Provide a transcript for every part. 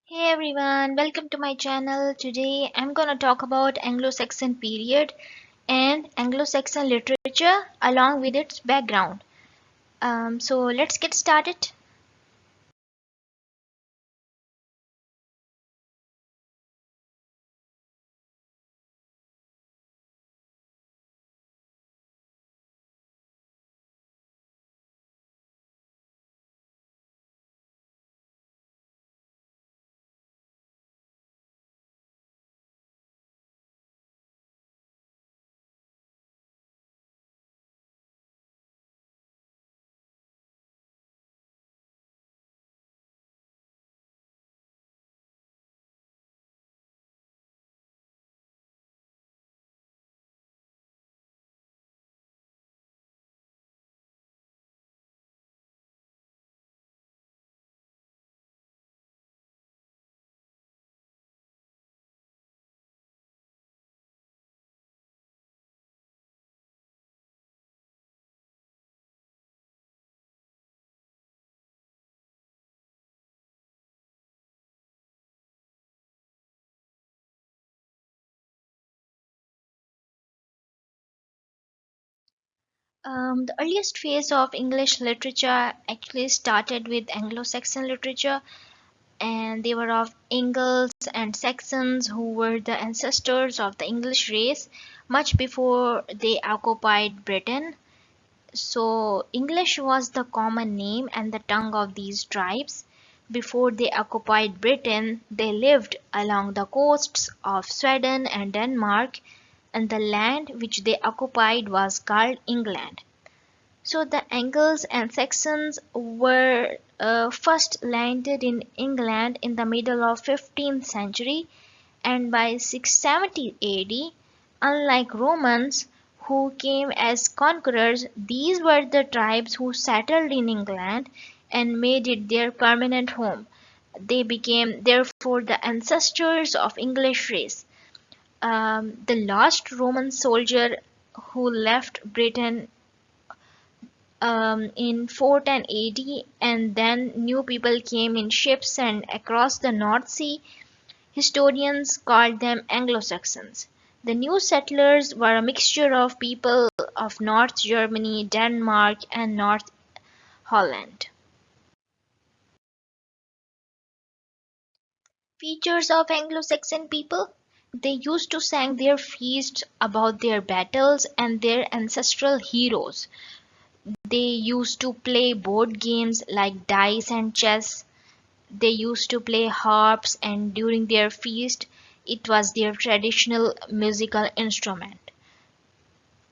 Hey everyone, welcome to my channel. Today I'm gonna talk about Anglo-Saxon period and Anglo-Saxon literature along with its background. So let's get started. The earliest phase of English literature actually started with Anglo-Saxon literature, and they were of Angles and Saxons who were the ancestors of the English race much before they occupied Britain. So English was the common name and the tongue of these tribes. Before they occupied Britain, they lived along the coasts of Sweden and Denmark, and the land which they occupied was called England. So the Angles and Saxons were first landed in England in the middle of 15th century, and by 670 AD, unlike Romans who came as conquerors, these were the tribes who settled in England and made it their permanent home. They became therefore the ancestors of English race. The last Roman soldier who left Britain in 410 AD, and then new people came in ships and across the North Sea. Historians called them Anglo-Saxons. The new settlers were a mixture of people of North Germany, Denmark, and North Holland. Features of Anglo-Saxon people: they used to sing their feasts about their battles and their ancestral heroes. They used to play board games like dice and chess. They used to play harps, and during their feast, it was their traditional musical instrument.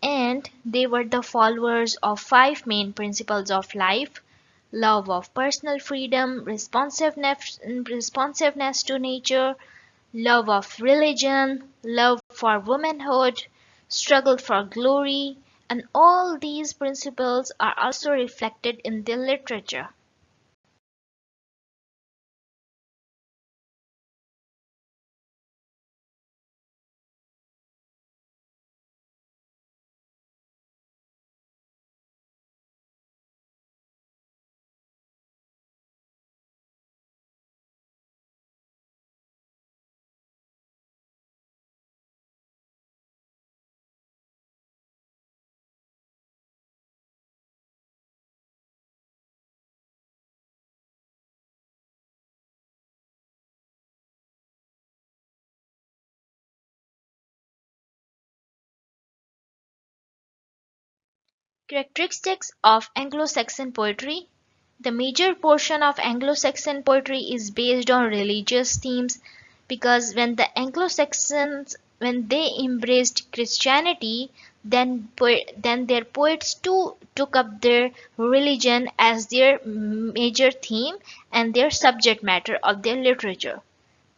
And they were the followers of five main principles of life: love of personal freedom, responsiveness to nature, love of religion, love for womanhood, struggle for glory, and all these principles are also reflected in their literature. Characteristics of Anglo-Saxon poetry: the major portion of Anglo-Saxon poetry is based on religious themes, because when the Anglo-Saxons when they embraced Christianity, then their poets too took up their religion as their major theme and their subject matter of their literature.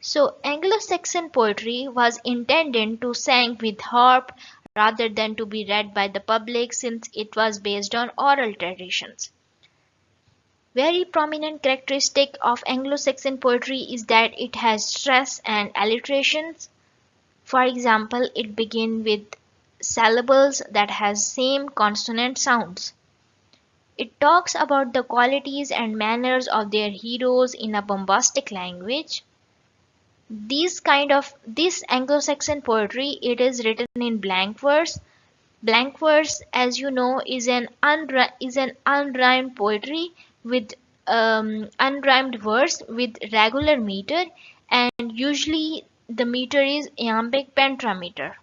So Anglo-Saxon poetry was intended to sing with harp rather than to be read by the public, since it was based on oral traditions. Very prominent characteristic of Anglo-Saxon poetry is that it has stress and alliterations. For example, it begins with syllables that has same consonant sounds. It talks about the qualities and manners of their heroes in a bombastic language. This Anglo-Saxon poetry, it is written in blank verse. Blank verse, as you know, is an unrhymed poetry with unrhymed verse with regular meter, and usually the meter is iambic pentameter.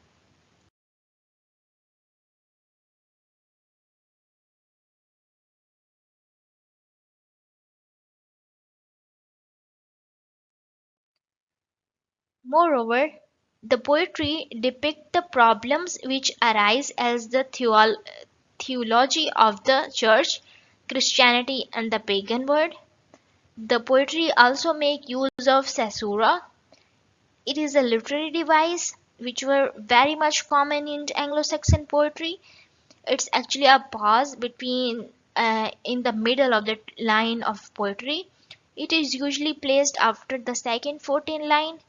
Moreover, the poetry depict the problems which arise as the theology of the church, Christianity and the pagan world. The poetry also make use of caesura. It is a literary device which were very much common in Anglo-Saxon poetry. It's actually a pause between in the middle of the line of poetry. It is usually placed after the second 14 line.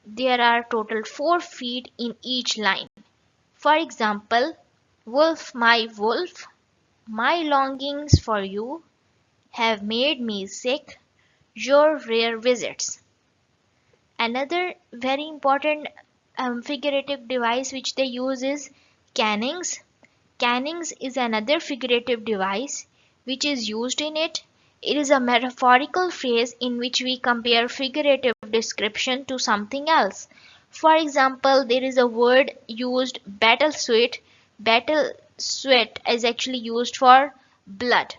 There are total 4 feet in each line. For example, wolf, my longings for you have made me sick, your rare visits. Another very important figurative device which they use is cannings. Cannings is another figurative device which is used in it. It is a metaphorical phrase in which we compare figurative description to something else. For example, there is a word used battle sweat. Battle sweat is actually used for blood.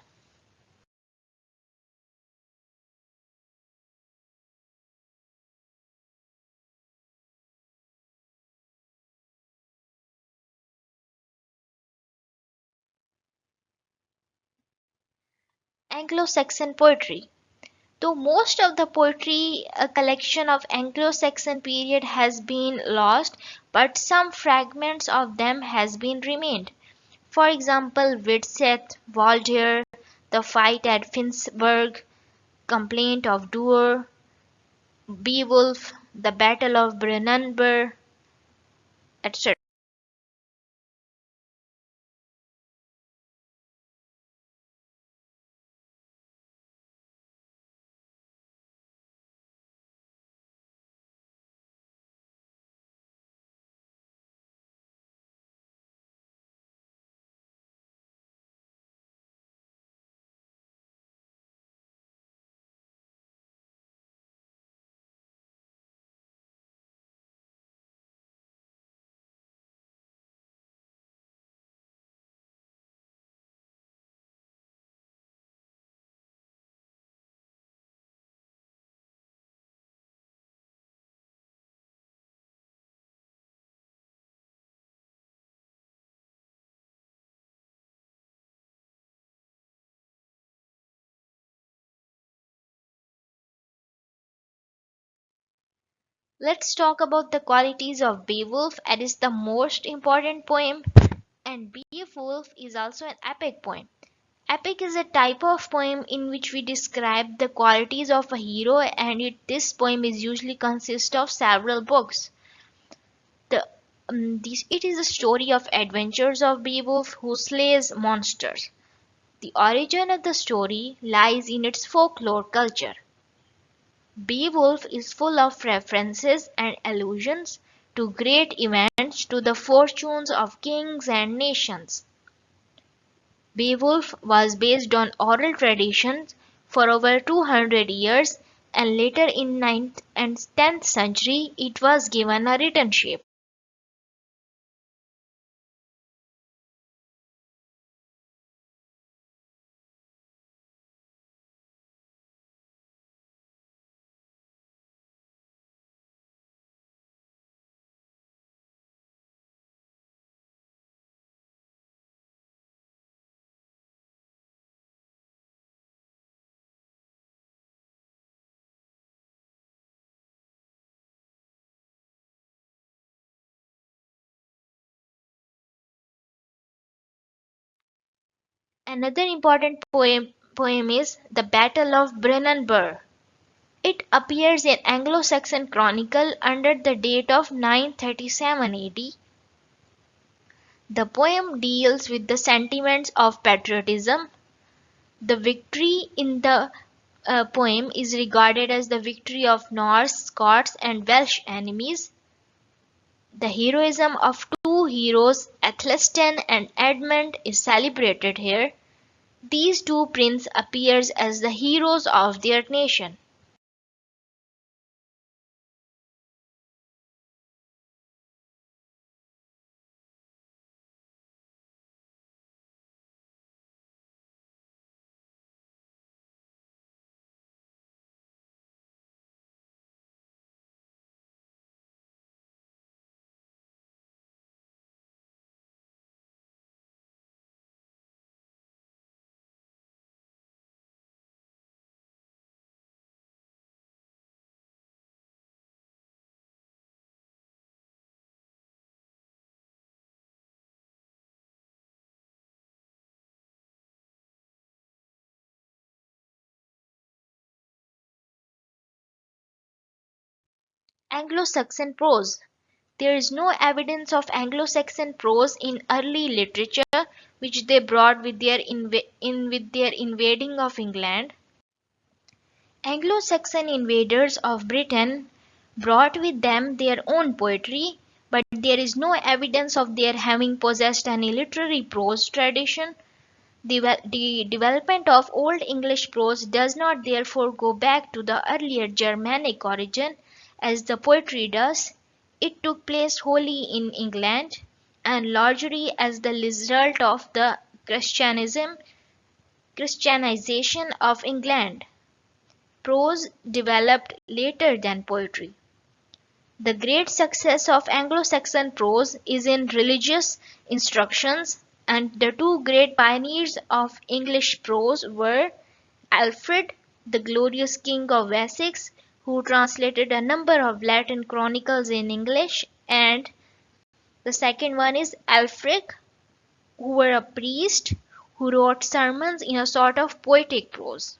Anglo-Saxon poetry. Though most of the poetry collection of Anglo-Saxon period has been lost, but some fragments of them has been remained. For example, Widseth, Voltaire, the fight at Finnsburg, complaint of Duer, Beowulf, the battle of Brennanburh, etc. Let's talk about the qualities of Beowulf. It is the most important poem, and Beowulf is also an epic poem. Epic is a type of poem in which we describe the qualities of a hero, and this poem is usually consists of several books. It is a story of adventures of Beowulf who slays monsters. The origin of the story lies in its folklore culture. Beowulf is full of references and allusions to great events, to the fortunes of kings and nations. Beowulf was based on oral traditions for over 200 years, and later in ninth and 10th century it was given a written shape. Another important poem is The Battle of Brennanburh. It appears in Anglo-Saxon Chronicle under the date of 937 AD. The poem deals with the sentiments of patriotism, the victory in the poem is regarded as the victory of Norse, Scots, and Welsh enemies. The heroism of two heroes, Athelstan and Edmund, is celebrated here. These two princes appear as the heroes of their nation. Anglo-Saxon prose. There is no evidence of Anglo-Saxon prose in early literature which they brought with their invading of England. Anglo-Saxon invaders of Britain brought with them their own poetry, but there is no evidence of their having possessed any literary prose tradition. The development of Old English prose does not therefore go back to the earlier Germanic origin as the poetry does. It took place wholly in England, and largely as the result of the Christianization of England. Prose developed later than poetry. The great success of Anglo-Saxon prose is in religious instructions, and the two great pioneers of English prose were Alfred, the glorious King of Wessex, who translated a number of Latin chronicles in English, and the second one is Alfric, who were a priest who wrote sermons in a sort of poetic prose.